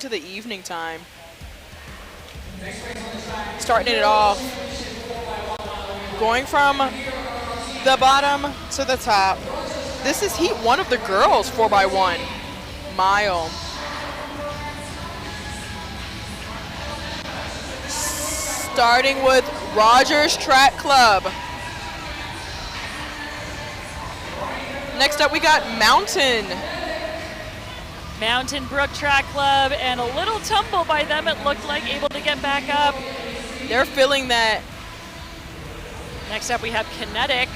into the evening time. Starting it off. Going from the bottom to the top. This is heat 1 of the girls 4x1 mile. Starting with Rogers Track Club. Next up we got Mountain Brook Track Club, and a little tumble by them, it looked like, able to get back up. They're feeling that. Next up we have Kinetic.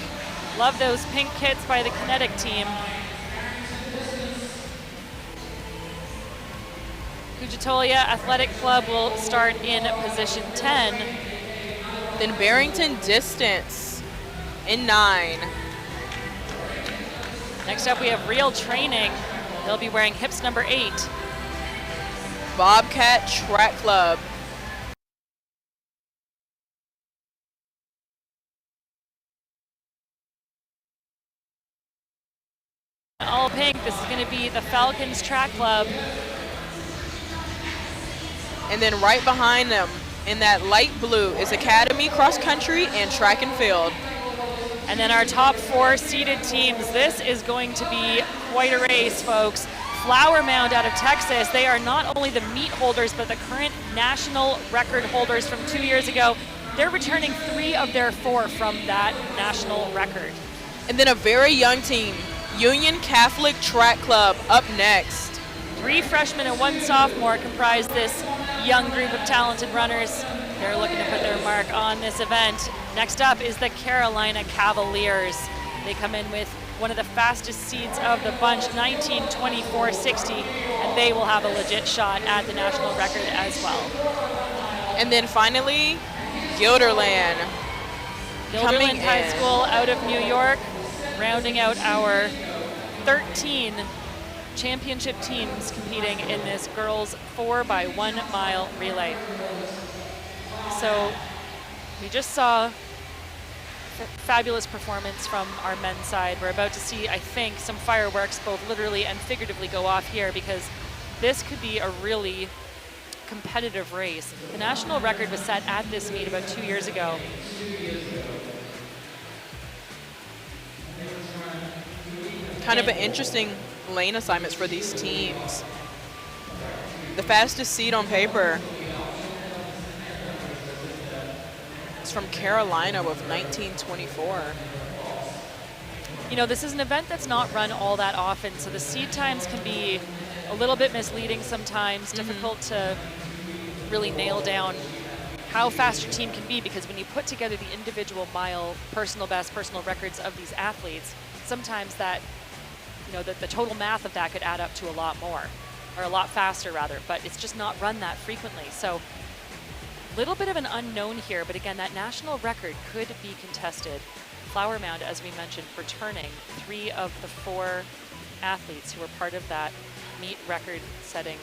Love those pink kits by the Kinetic team. Kujatolia Athletic Club will start in position 10. Then Barrington Distance in 9. Next up we have Real Training. They'll be wearing hips number 8. Bobcat Track Club. All pink, this is going to be the Falcons Track Club. And then right behind them in that light blue is Academy Cross Country and Track and Field. And then our top 4 seeded teams. This is going to be quite a race, folks. Flower Mound out of Texas. They are not only the meet holders, but the current national record holders from 2 years ago. They're returning 3 of their 4 from that national record. And then a very young team, Union Catholic Track Club, up next. 3 freshmen and 1 sophomore comprise this young group of talented runners. They're looking to put their mark on this event. Next up is the Carolina Cavaliers. They come in with one of the fastest seeds of the bunch, 19:24:60, and they will have a legit shot at the national record as well. And then finally, Guilderland. Guilderland High School out of New York, rounding out our 13 championship teams competing in this girls 4x1 mile relay. So we just saw a fabulous performance from our men's side. We're about to see, I think, some fireworks both literally and figuratively go off here, because this could be a really competitive race. The national record was set at this meet about 2 years ago. Kind of an interesting lane assignments for these teams. The fastest seed on paper is from Carolina with 19:24. You know, this is an event that's not run all that often, so the seed times can be a little bit misleading sometimes, difficult to really nail down how fast your team can be, because when you put together the individual mile personal best, personal records of these athletes, sometimes that, you know, the total math of that could add up to a lot more, or a lot faster rather, but it's just not run that frequently. So a little bit of an unknown here, but again, that national record could be contested. Flower Mound, as we mentioned, returning 3 of the 4 athletes who were part of that meet record setting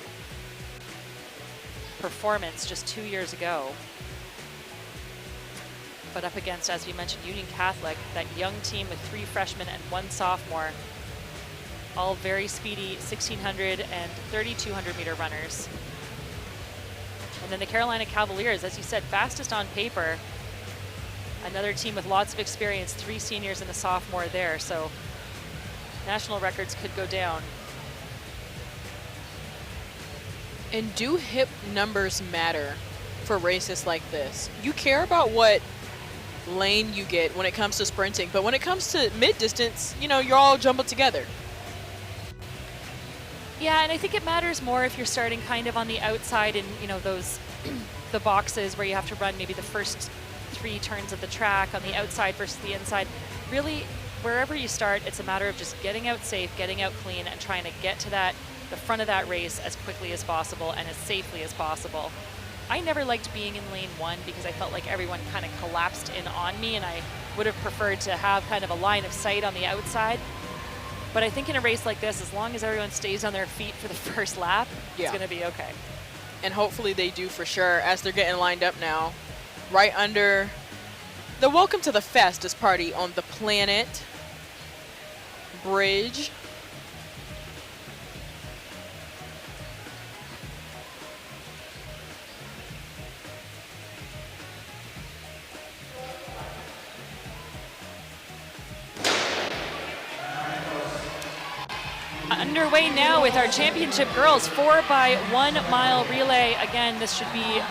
performance just 2 years ago. But up against, as we mentioned, Union Catholic, that young team with 3 freshmen and 1 sophomore, all very speedy 1,600 and 3,200 meter runners. And then the Carolina Cavaliers, as you said, fastest on paper. Another team with lots of experience, 3 seniors and a sophomore there, so national records could go down. And do hip numbers matter for races like this? You care about what lane you get when it comes to sprinting, but when it comes to mid-distance, you know, you're all jumbled together. Yeah, and I think it matters more if you're starting kind of on the outside in, you know, those the boxes where you have to run maybe the first 3 turns of the track on the outside versus the inside. Really, wherever you start, it's a matter of just getting out safe, getting out clean, and trying to get to the front of that race as quickly as possible and as safely as possible. I never liked being in lane 1 because I felt like everyone kind of collapsed in on me, and I would have preferred to have kind of a line of sight on the outside. But I think in a race like this, as long as everyone stays on their feet for the first lap, it's going to be okay. And hopefully they do for sure, as they're getting lined up now. Right under the Welcome to the Fastest Party on the Planet bridge. Underway now with our championship girls 4x1 mile relay. Again, this should be a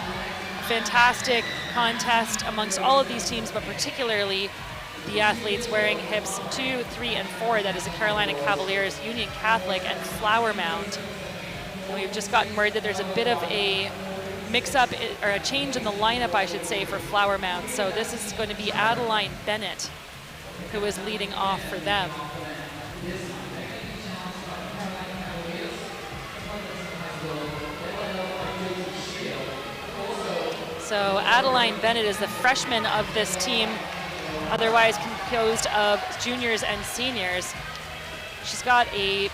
fantastic contest amongst all of these teams, but particularly the athletes wearing hips 2, 3, and 4. That is the Carolina Cavaliers, Union Catholic, and Flower Mound. And we've just gotten word that there's a bit of a mix-up, or a change in the lineup, I should say, for Flower Mound. So this is going to be Adeline Bennett, who is leading off for them. So Adeline Bennett is the freshman of this team, otherwise composed of juniors and seniors. She's got a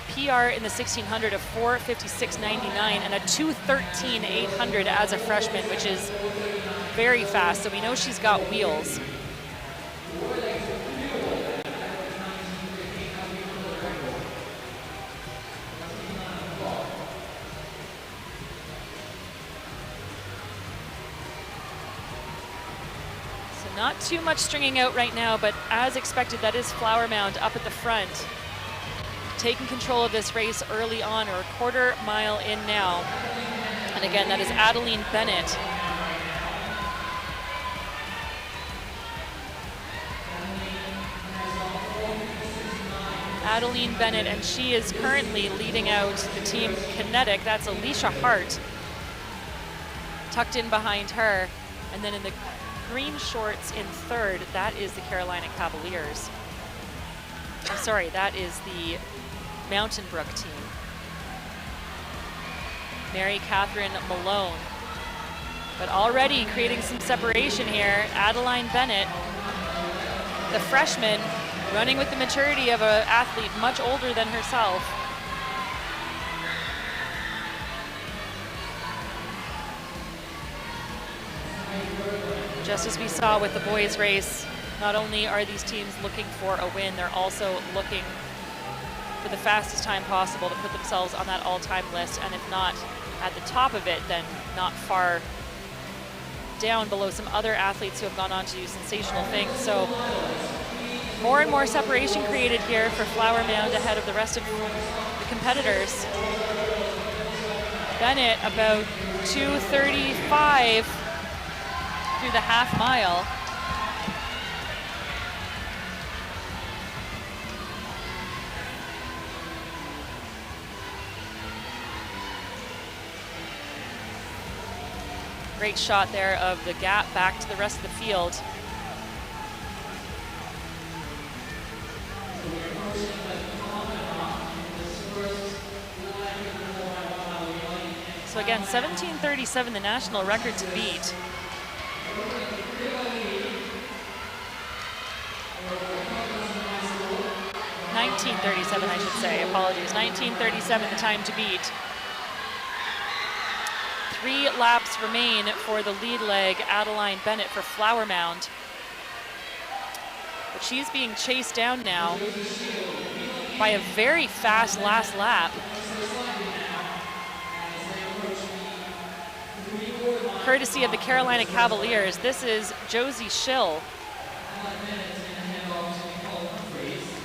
PR in the 1600 of 4:56.99 and a 2:13.800 as a freshman, which is very fast. So we know she's got wheels. Not too much stringing out right now, but as expected, that is Flower Mound up at the front, taking control of this race early on, or a quarter mile in now. And again, that is Adeline Bennett. Adeline Bennett, and she is currently leading out the team Kinetic. That's Alicia Hart tucked in behind her. And then in the green shorts in third, that is the Carolina Cavaliers. I'm sorry, that is the Mountain Brook team. Mary Catherine Malone. But already creating some separation here, Adeline Bennett, the freshman, running with the maturity of an athlete much older than herself. Just as we saw with the boys race, not only are these teams looking for a win, they're also looking for the fastest time possible to put themselves on that all-time list, and if not at the top of it, then not far down below some other athletes who have gone on to do sensational things. So more and more separation created here for Flower Mound ahead of the rest of the competitors. Bennett about 2:35 through the half mile. Great shot there of the gap back to the rest of the field. So again, 17:37, the national record to beat. $19.37, I should say, apologies. $19.37, the time to beat. 3 laps remain for the lead leg, Adeline Bennett for Flower Mound. But she's being chased down now by a very fast last lap. Courtesy of the Carolina Cavaliers, this is Josie Schill.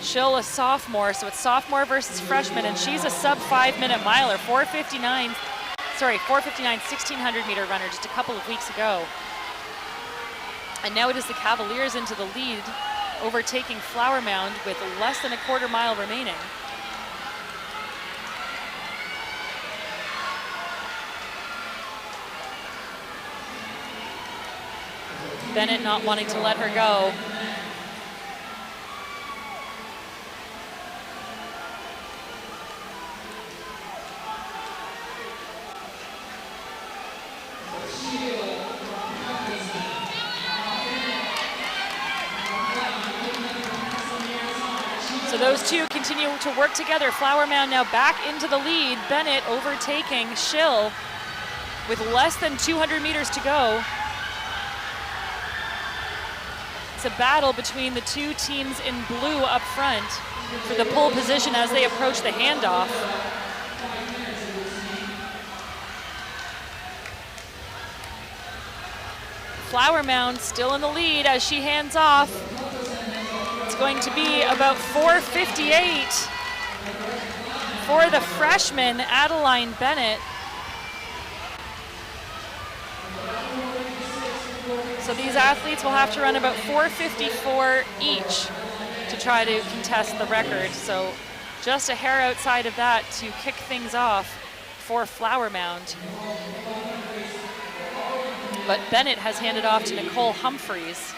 Schill, a sophomore, so it's sophomore versus freshman, and she's a sub 5-minute miler, 4:59, 1600 meter runner just a couple of weeks ago. And now it is the Cavaliers into the lead, overtaking Flower Mound with less than a quarter mile remaining. Bennett not wanting to let her go. So those two continue to work together. Flower Mound now back into the lead. Bennett overtaking Schill with less than 200 meters to go. It's a battle between the two teams in blue up front for the pole position as they approach the handoff. Flower Mound still in the lead as she hands off. It's going to be about 4:58 For the freshman, Adeline Bennett. So these athletes will have to run about 4:54 each to try to contest the record. So just a hair outside of that to kick things off for Flower Mound. But Bennett has handed off to Nicole Humphreys.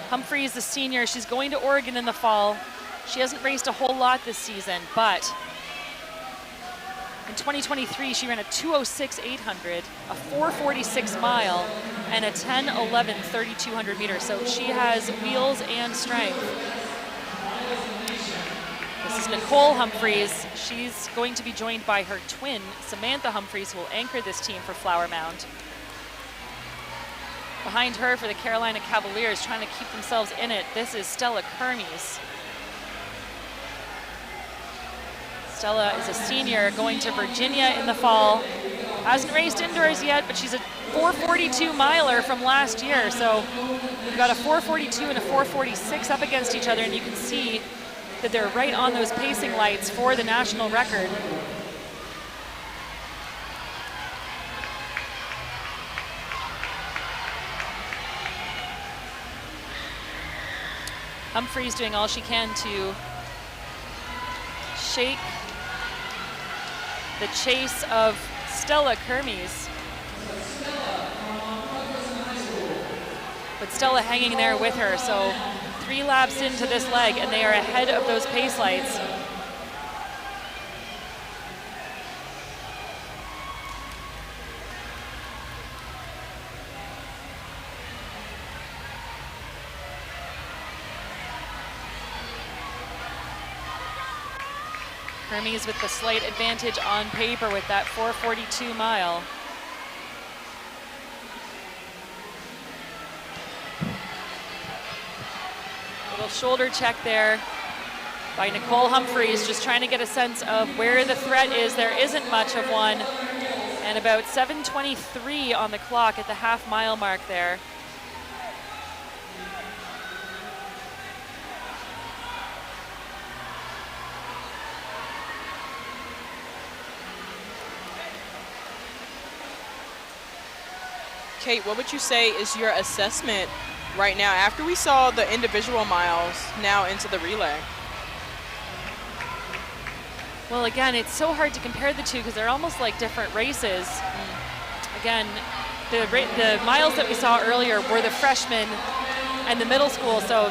Humphreys, the senior, she's going to Oregon in the fall. She hasn't raced a whole lot this season, but in 2023, she ran a 2:06.800, a 4:46 mile, and a 10:11 3,200 meters. So she has wheels and strength. This is Nicole Humphreys. She's going to be joined by her twin, Samantha Humphreys, who will anchor this team for Flower Mound. Behind her for the Carolina Cavaliers, trying to keep themselves in it, this is Stella Kermes. Stella is a senior going to Virginia in the fall. Hasn't raced indoors yet, but she's a 4:42 miler from last year. So we've got a 4:42 and a 4:46 up against each other, and you can see that they're right on those pacing lights for the national record. Humphreys doing all she can to shake the chase of Stella Kermes. But Stella hanging there with her, so 3 laps into this leg and they are ahead of those pace lights. Kermes with the slight advantage on paper with that 4:42 mile. Little shoulder check there by Nicole Humphreys, just trying to get a sense of where the threat is. There isn't much of one. And about 7:23 on the clock at the half-mile mark there. Kate, what would you say is your assessment right now after we saw the individual miles now into the relay? Well, again, it's so hard to compare the two because they're almost like different races. Again, the miles that we saw earlier were the freshmen and the middle school. So,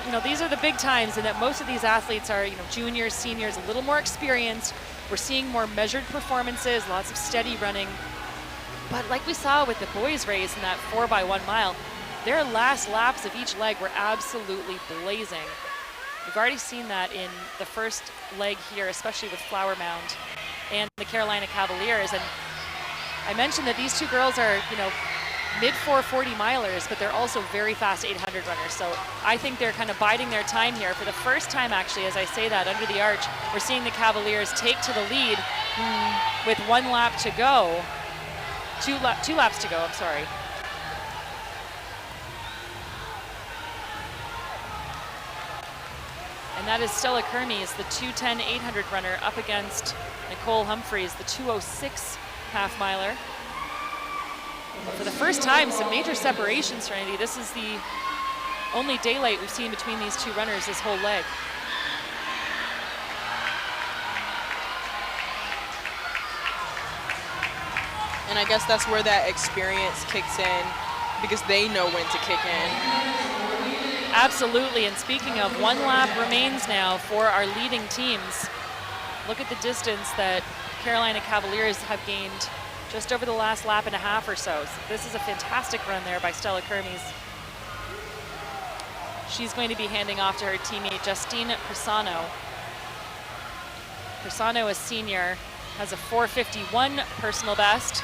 you know, these are the big times, and that most of these athletes are, you know, juniors, seniors, a little more experienced. We're seeing more measured performances, lots of steady running. But like we saw with the boys' race in that 4x1 mile, their last laps of each leg were absolutely blazing. We've already seen that in the first leg here, especially with Flower Mound and the Carolina Cavaliers. And I mentioned that these two girls are, you know, mid 440 milers, but they're also very fast 800 runners. So I think they're kind of biding their time here. For the first time, actually, as I say that, under the arch, we're seeing the Cavaliers take to the lead with 1 lap to go. Two laps to go, I'm sorry. And that is Stella Kermes, the 2:10.800 runner, up against Nicole Humphreys, the 2:06 half-miler. For the first time, some major separation, Serenity. This is the only daylight we've seen between these two runners this whole leg. And I guess that's where that experience kicks in, because they know when to kick in. Absolutely, and speaking of, 1 lap remains now for our leading teams. Look at the distance that Carolina Cavaliers have gained just over the last lap and a half or so. So this is a fantastic run there by Stella Kermes. She's going to be handing off to her teammate, Justine Persano. Persano, a senior, has a 4:51 personal best.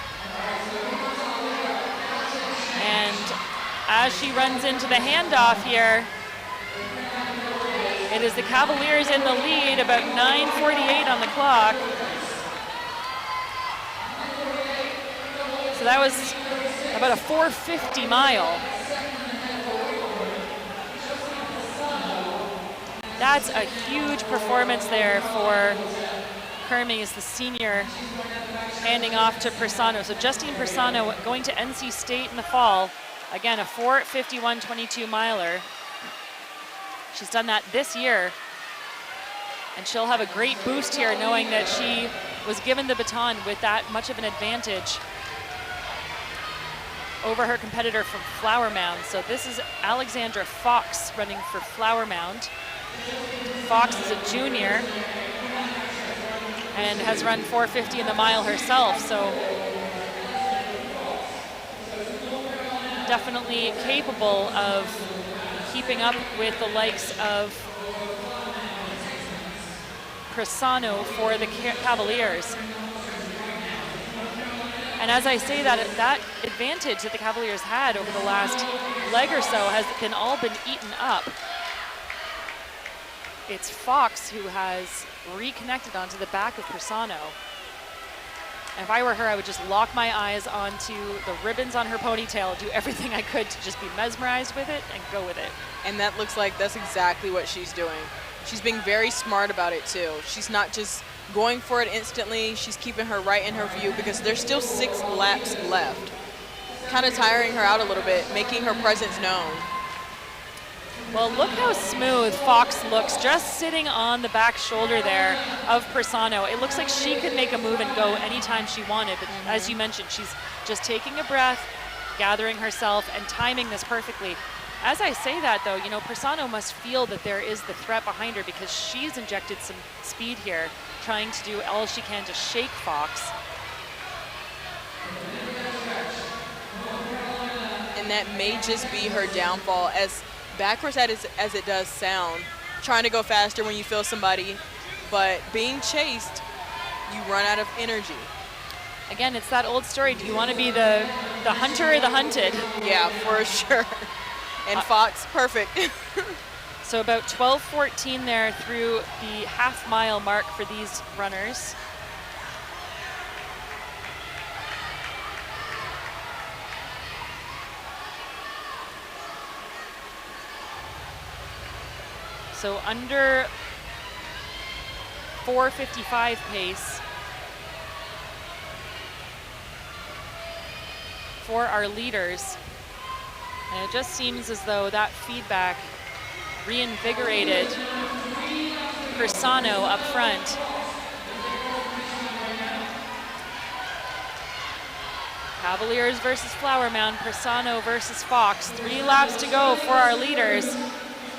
And as she runs into the handoff here, it is the Cavaliers in the lead, about 9:48 on the clock. So that was about a 4:50 mile. That's a huge performance there for Kermes, the senior, handing off to Persano. So Justine Persano going to NC State in the fall. Again, a 4:51.22 miler. She's done that this year. And she'll have a great boost here knowing that she was given the baton with that much of an advantage over her competitor from Flower Mound. So this is Alexandra Fox running for Flower Mound. Fox is a junior and has run 4:50 in the mile herself, so definitely capable of keeping up with the likes of Persano for the Cavaliers. And as I say that, that advantage that the Cavaliers had over the last leg or so has all been eaten up. It's Fox who has reconnected onto the back of Persano. And if I were her, I would just lock my eyes onto the ribbons on her ponytail, do everything I could to just be mesmerized with it and go with it. And that looks like that's exactly what she's doing. She's being very smart about it too. She's not just going for it instantly. She's keeping her right in her view because there's still 6 laps left. Kind of tiring her out a little bit, making her presence known. Well, look how smooth Fox looks just sitting on the back shoulder there of Persano. It looks like she could make a move and go anytime she wanted, but as you mentioned, she's just taking a breath, gathering herself, and timing this perfectly. As I say that, though, you know, Persano must feel that there is the threat behind her because she's injected some speed here, trying to do all she can to shake Fox. And that may just be her downfall, as backwards as it does sound, trying to go faster when you feel somebody, but being chased, you run out of energy. Again, it's that old story. Do you want to be the hunter or the hunted? Yeah, for sure. And Fox, perfect. So about 12:14 there through the half-mile mark for these runners. So under 4:55 pace for our leaders. And it just seems as though that feedback reinvigorated Persano up front. Cavaliers versus Flower Mound, Persano versus Fox. 3 laps to go for our leaders.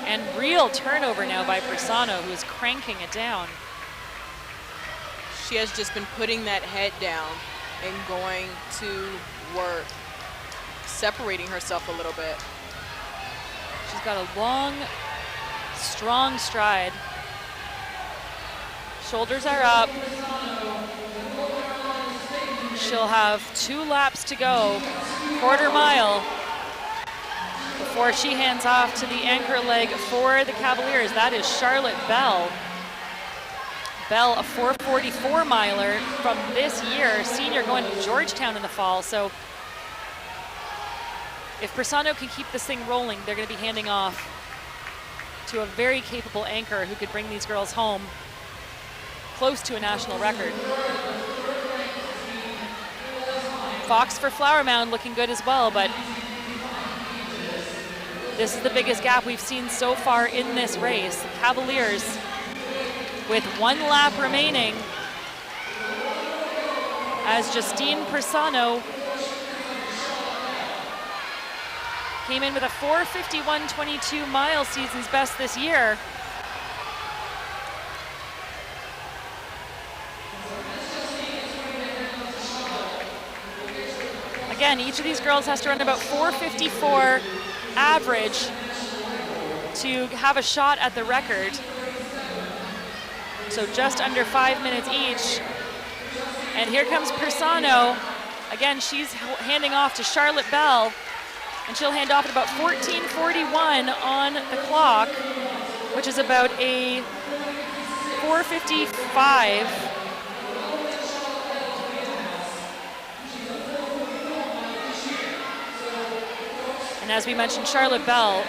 And real turnover now by Persano, who is cranking it down. She has just been putting that head down and going to work, separating herself a little bit. She's got a long, strong stride. Shoulders are up. She'll have 2 laps to go, quarter mile, before she hands off to the anchor leg for the Cavaliers. That is Charlotte Bell. Bell, a 4:44 miler from this year, senior, going to Georgetown in the fall. So if Persano can keep this thing rolling, they're going to be handing off to a very capable anchor who could bring these girls home close to a national record. Fox for Flower Mound looking good as well, but this is the biggest gap we've seen so far in this race. The Cavaliers, with 1 lap remaining, as Justine Persano came in with a 4:51.22 mile, season's best this year. Again, each of these girls has to run about 4:54 average to have a shot at the record. So just under 5 minutes each. And here comes Persano. Again, she's handing off to Charlotte Bell, and she'll hand off at about 14:41 on the clock, which is about a 4:55. And as we mentioned, Charlotte Bell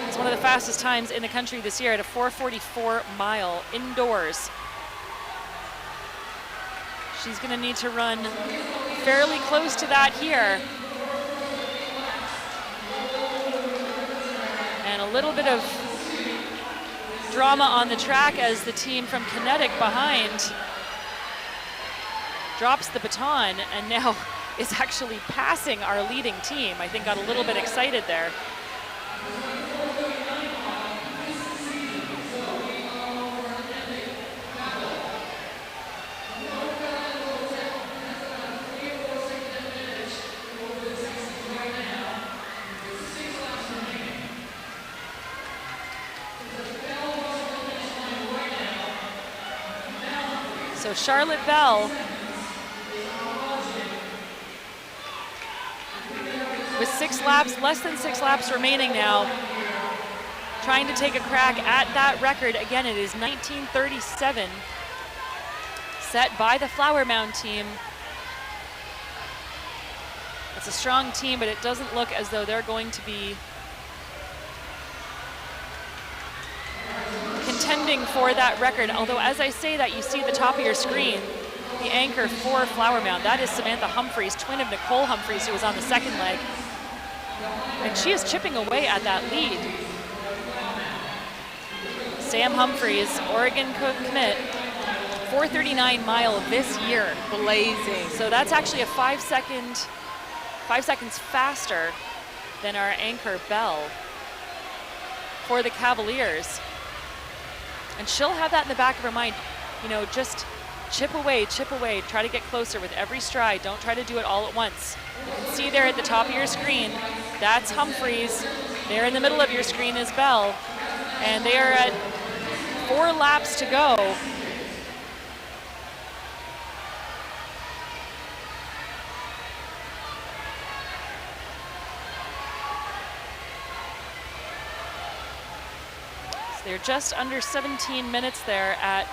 has It's one of the fastest times in the country this year at a 4:44 mile indoors. She's going to need to run fairly close to that here. And a little bit of drama on the track as the team from Kinetic behind drops the baton and now is actually passing our leading team. I think got a little bit excited there. So Charlotte Bell with less than six laps remaining now, trying to take a crack at that record. Again, it is 19:37, set by the Flower Mound team. It's a strong team, but it doesn't look as though they're going to be contending for that record. Although, as I say that, you see at the top of your screen, the anchor for Flower Mound. That is Samantha Humphreys, twin of Nicole Humphreys, who was on the second leg. And she is chipping away at that lead. Sam Humphreys, Oregon commit, 4:39 mile this year. Blazing. So that's actually a 5 seconds faster than our anchor Bell for the Cavaliers. And she'll have that in the back of her mind, you know, just chip away, try to get closer with every stride. Don't try to do it all at once. You can see there at the top of your screen, that's Humphreys. There in the middle of your screen is Bell. And they are at 4 laps to go. So they're just under 17 minutes there at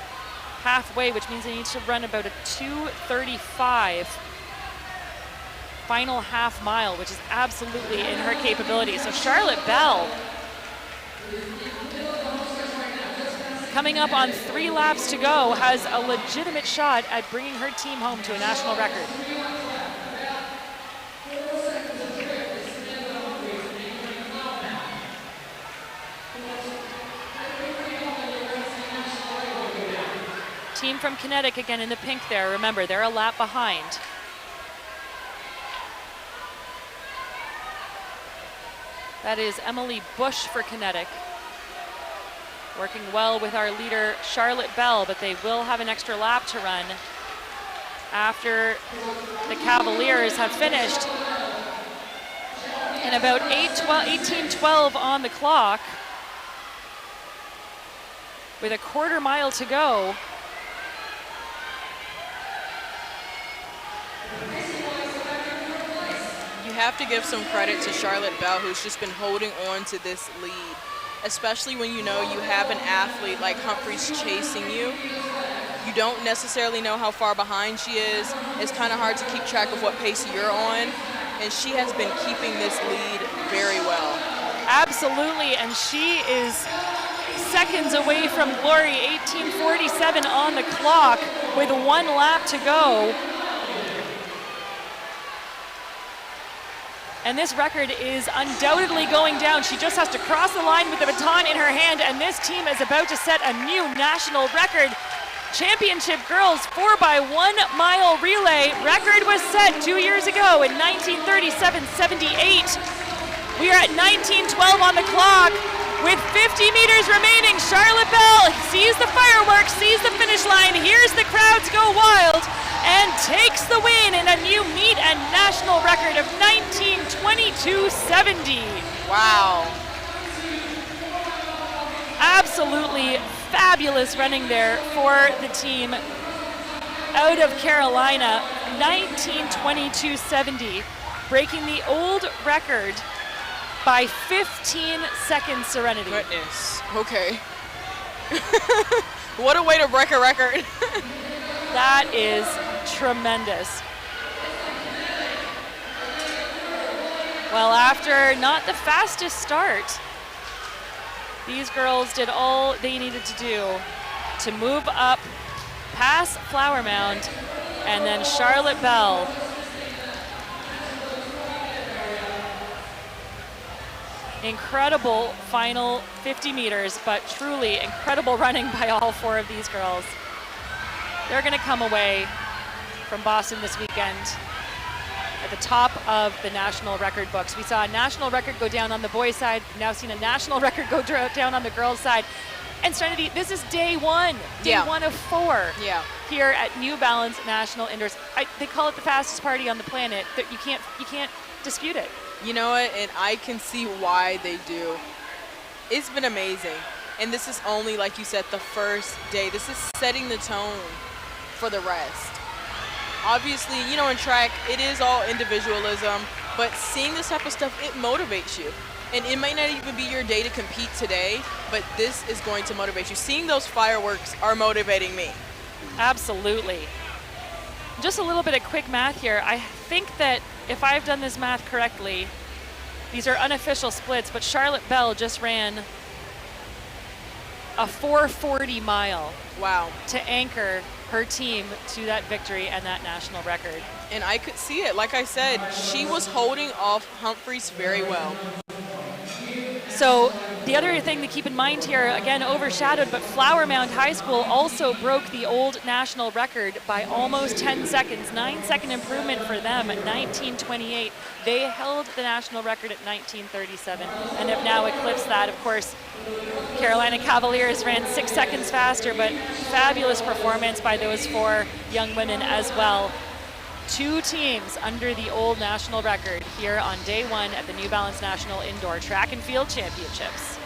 halfway, which means they need to run about a 2:35 final half mile, which is absolutely in her capability. So Charlotte Bell, coming up on 3 laps to go, has a legitimate shot at bringing her team home to a national record. Team from Kinetic again in the pink there. Remember, they're a lap behind. That is Emily Bush for Kinetic. Working well with our leader, Charlotte Bell, but they will have an extra lap to run after the Cavaliers have finished. And about 18:12 on the clock, with a quarter mile to go. You have to give some credit to Charlotte Bell, who's just been holding on to this lead, especially when you know you have an athlete like Humphreys chasing you. You don't necessarily know how far behind she is. It's kind of hard to keep track of what pace you're on, and she has been keeping this lead very well. Absolutely, and she is seconds away from glory. 18:47 on the clock with 1 lap to go. And this record is undoubtedly going down. She just has to cross the line with the baton in her hand, and this team is about to set a new national record. Championship Girls 4x1 mile relay record was set 2 years ago in 1937-78. We are at 19:12 on the clock with 50 meters remaining. Charlotte Bell sees the fireworks, sees the finish line, hears the crowds go wild, and takes the win in a new meet and national record of 19:22.70. Wow. Absolutely fabulous running there for the team out of Carolina. 19:22.70, breaking the old record by 15 seconds, Serenity. Goodness. Okay. What a way to break a record. That is tremendous. Well, after not the fastest start, These girls did all they needed to do to move up past Flower Mound, and then Charlotte Bell incredible final 50 meters, but truly incredible running by all 4 of these girls. They're going to come away from Boston this weekend at the top of the national record books. We saw a national record go down on the boys' side. We've now seen a national record go down on the girls' side. And Serenity, this is day 1, day 1 of 4 here at New Balance National Indoors. They call it the fastest party on the planet. That you can't dispute it. You know what? And I can see why they do. It's been amazing. And this is only, like you said, the first day. This is setting the tone for the rest. Obviously, you know, in track, it is all individualism, but seeing this type of stuff, it motivates you. And it might not even be your day to compete today, but this is going to motivate you. Seeing those fireworks are motivating me. Absolutely. Just a little bit of quick math here. I think that if I've done this math correctly, these are unofficial splits, but Charlotte Bell just ran a 4:40 mile. Wow. To anchor her team to that victory and that national record. And I could see it. Like I said, she was holding off Humphreys very well. So the other thing to keep in mind here, again overshadowed, but Flower Mound High School also broke the old national record by almost 10 seconds. 9-second improvement for them at 19:28. They held the national record at 19:37 and have now eclipsed that. Of course, Carolina Cavaliers ran 6 seconds faster, but fabulous performance by those 4 young women as well. 2 teams under the old national record here on day 1 at the New Balance National Indoor Track and Field Championships.